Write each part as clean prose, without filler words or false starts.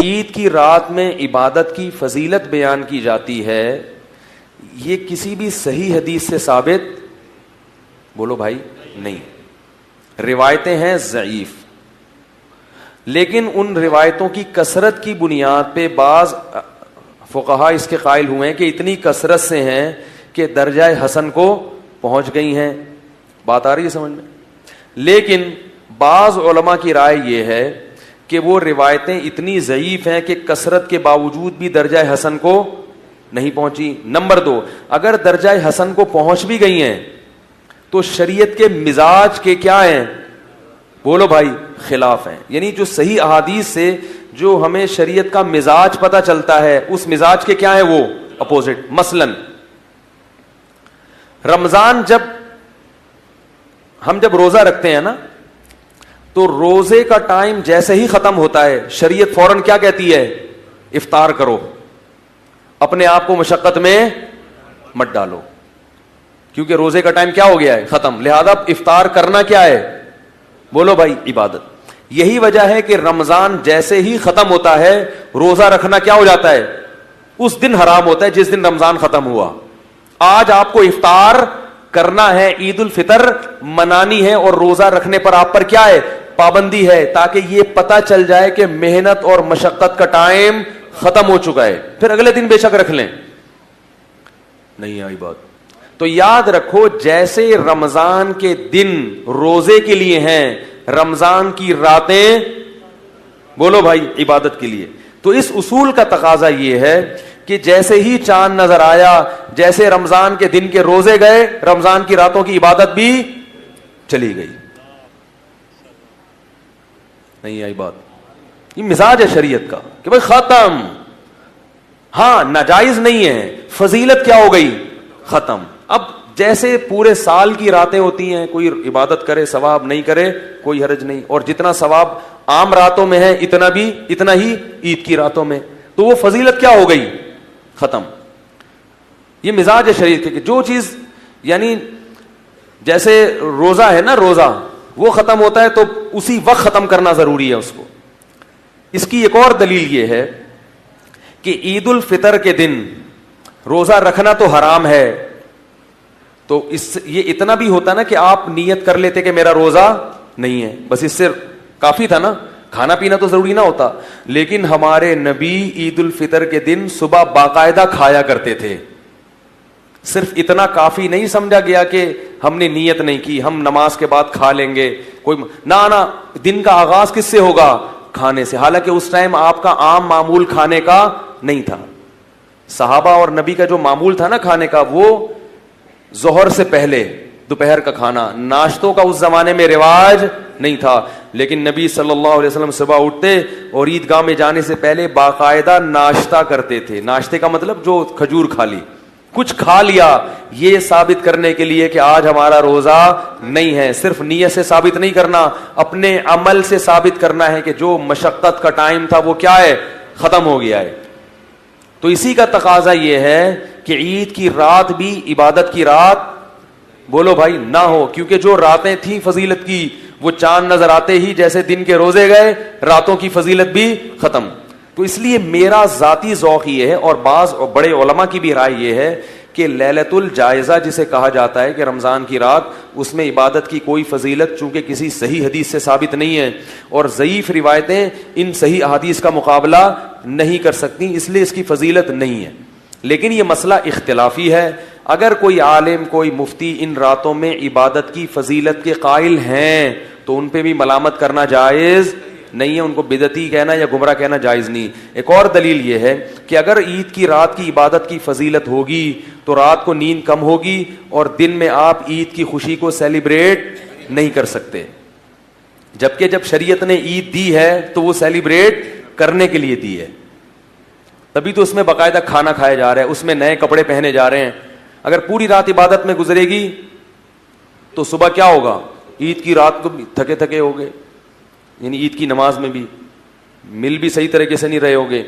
عید کی رات میں عبادت کی فضیلت بیان کی جاتی ہے، یہ کسی بھی صحیح حدیث سے ثابت بولو بھائی نہیں. روایتیں ہیں ضعیف، لیکن ان روایتوں کی کثرت کی بنیاد پہ بعض فقہا اس کے قائل ہوئے ہیں کہ اتنی کثرت سے ہیں کہ درجہ حسن کو پہنچ گئی ہیں. بات آ رہی ہے سمجھ میں؟ لیکن بعض علماء کی رائے یہ ہے کہ وہ روایتیں اتنی ضعیف ہیں کہ کثرت کے باوجود بھی درجہ حسن کو نہیں پہنچی. نمبر 2، اگر درجہ حسن کو پہنچ بھی گئی ہیں تو شریعت کے مزاج کے کیا ہیں بولو بھائی خلاف ہیں. یعنی جو صحیح احادیث سے جو ہمیں شریعت کا مزاج پتہ چلتا ہے اس مزاج کے کیا ہیں وہ اپوزٹ. مثلا رمضان ہم جب روزہ رکھتے ہیں نا تو روزے کا ٹائم جیسے ہی ختم ہوتا ہے شریعت فوراً کیا کہتی ہے؟ افطار کرو، اپنے آپ کو مشقت میں مت ڈالو، کیونکہ روزے کا ٹائم کیا ہو گیا ہے ختم. لہذا افطار کرنا کیا ہے بولو بھائی عبادت. یہی وجہ ہے کہ رمضان جیسے ہی ختم ہوتا ہے روزہ رکھنا کیا ہو جاتا ہے؟ اس دن حرام ہوتا ہے جس دن رمضان ختم ہوا. آج آپ کو افطار کرنا ہے، عید الفطر منانی ہے، اور روزہ رکھنے پر آپ پر کیا ہے؟ پابندی ہے، تاکہ یہ پتہ چل جائے کہ محنت اور مشقت کا ٹائم ختم ہو چکا ہے. پھر اگلے دن بے شک رکھ لیں. نہیں آئی بات؟ تو یاد رکھو جیسے رمضان کے دن روزے کے لیے ہیں، رمضان کی راتیں بولو بھائی عبادت کے لیے. تو اس اصول کا تقاضا یہ ہے کہ جیسے ہی چاند نظر آیا، جیسے رمضان کے دن کے روزے گئے، رمضان کی راتوں کی عبادت بھی چلی گئی. نہیں آئی بات؟ یہ مزاج ہے شریعت کا کہ بھائی ختم. ہاں ناجائز نہیں ہے، فضیلت کیا ہو گئی ختم. اب جیسے پورے سال کی راتیں ہوتی ہیں، کوئی عبادت کرے ثواب، نہیں کرے کوئی حرج نہیں، اور جتنا ثواب عام راتوں میں ہے اتنا ہی عید کی راتوں میں، تو وہ فضیلت کیا ہو گئی ختم. یہ مزاج ہے شریعت کہ جو چیز یعنی جیسے روزہ ہے نا، روزہ وہ ختم ہوتا ہے تو اسی وقت ختم کرنا ضروری ہے اس کو. اس کی ایک اور دلیل یہ ہے کہ عید الفطر کے دن روزہ رکھنا تو حرام ہے، تو یہ اتنا بھی ہوتا نا کہ آپ نیت کر لیتے کہ میرا روزہ نہیں ہے، بس اس سے کافی تھا نا، کھانا پینا تو ضروری نہ ہوتا. لیکن ہمارے نبی عید الفطر کے دن صبح باقاعدہ کھایا کرتے تھے. صرف اتنا کافی نہیں سمجھا گیا کہ ہم نے نیت نہیں کی، ہم نماز کے بعد کھا لیں گے، کوئی نہ دن کا آغاز کس سے ہوگا؟ کھانے سے. حالانکہ اس ٹائم آپ کا عام معمول کھانے کا نہیں تھا. صحابہ اور نبی کا جو معمول تھا نا کھانے کا، وہ ظہر سے پہلے دوپہر کا کھانا. ناشتوں کا اس زمانے میں رواج نہیں تھا، لیکن نبی صلی اللہ علیہ وسلم صبح اٹھتے اور عیدگاہ میں جانے سے پہلے باقاعدہ ناشتہ کرتے تھے. ناشتے کا مطلب جو کھجور کھا لی، کچھ کھا لیا، یہ ثابت کرنے کے لیے کہ آج ہمارا روزہ نہیں ہے. صرف نیت سے ثابت نہیں کرنا، اپنے عمل سے ثابت کرنا ہے کہ جو مشقت کا ٹائم تھا وہ کیا ہے ختم ہو گیا ہے. تو اسی کا تقاضا یہ ہے کہ عید کی رات بھی عبادت کی رات بولو بھائی نہ ہو، کیونکہ جو راتیں تھیں فضیلت کی وہ چاند نظر آتے ہی جیسے دن کے روزے گئے، راتوں کی فضیلت بھی ختم. تو اس لیے میرا ذاتی ذوق یہ ہے، اور بعض بڑے علماء کی بھی رائے یہ ہے کہ لیلۃ الجائزہ جسے کہا جاتا ہے کہ رمضان کی رات، اس میں عبادت کی کوئی فضیلت چونکہ کسی صحیح حدیث سے ثابت نہیں ہے، اور ضعیف روایتیں ان صحیح احادیث کا مقابلہ نہیں کر سکتی، اس لیے اس کی فضیلت نہیں ہے. لیکن یہ مسئلہ اختلافی ہے. اگر کوئی عالم، کوئی مفتی ان راتوں میں عبادت کی فضیلت کے قائل ہیں تو ان پہ بھی ملامت کرنا جائز نہیں ہے، ان کو بدعتی کہنا یا گمراہ کہنا جائز نہیں. ایک اور دلیل یہ ہے کہ اگر عید کی رات کی عبادت کی فضیلت ہوگی تو رات کو نیند کم ہوگی اور دن میں آپ عید کی خوشی کو سیلیبریٹ نہیں کر سکتے. جبکہ جب شریعت نے عید دی ہے تو وہ سیلیبریٹ کرنے کے لیے دی ہے، تبھی تو اس میں باقاعدہ کھانا کھایا جا رہا ہے، اس میں نئے کپڑے پہنے جا رہے ہیں. اگر پوری رات عبادت میں گزرے گی تو صبح کیا ہوگا؟ عید کی رات کو تھکے تھکے ہوگے، یعنی عید کی نماز میں بھی مل بھی صحیح طریقے سے نہیں رہے ہوگے.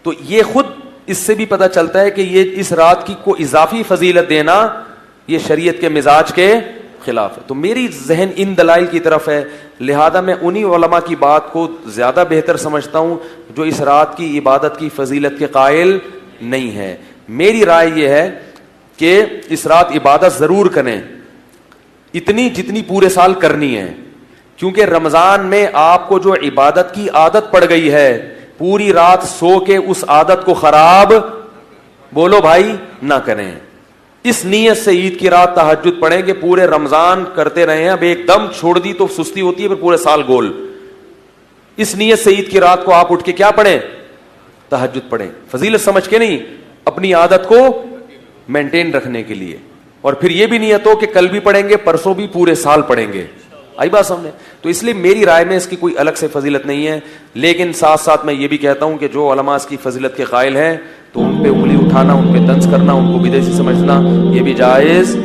تو یہ خود اس سے بھی پتہ چلتا ہے کہ یہ اس رات کی کو اضافی فضیلت دینا یہ شریعت کے مزاج کے خلاف ہے. تو میری ذہن ان دلائل کی طرف ہے, لہذا میں انہی علماء کی بات کو زیادہ بہتر سمجھتا ہوں جو اس رات کی عبادت کی فضیلت کے قائل نہیں ہے. میری رائے یہ ہے کہ اس رات عبادت ضرور کریں, اتنی جتنی پورے سال کرنی ہے, کیونکہ رمضان میں آپ کو جو عبادت کی عادت پڑ گئی ہے, پوری رات سو کے اس عادت کو خراب بولو بھائی نہ کریں. اس نیت سے عید کی رات تہجد پڑھیں کہ پورے رمضان کرتے رہے ہیں, اب ایک دم چھوڑ دی تو سستی ہوتی ہے, پھر پورے سال گول. اس نیت سے عید کی رات کو آپ اٹھ کے کیا پڑھیں, تہجد پڑھیں, فضیلت سمجھ کے نہیں, اپنی عادت کو مینٹین رکھنے کے لیے. اور پھر یہ بھی نیت ہو کہ کل بھی پڑھیں گے, پرسوں بھی, پورے سال پڑھیں گے. آئی بات سامنے؟ تو اس لیے میری رائے میں اس کی کوئی الگ سے فضیلت نہیں ہے, لیکن ساتھ ساتھ میں یہ بھی کہتا ہوں کہ جو علماء اس کی فضیلت کے قائل ہیں تو ان پہ انگلی اٹھانا, ان پہ طنز کرنا, ان کو بدعتی سمجھنا یہ بھی جائز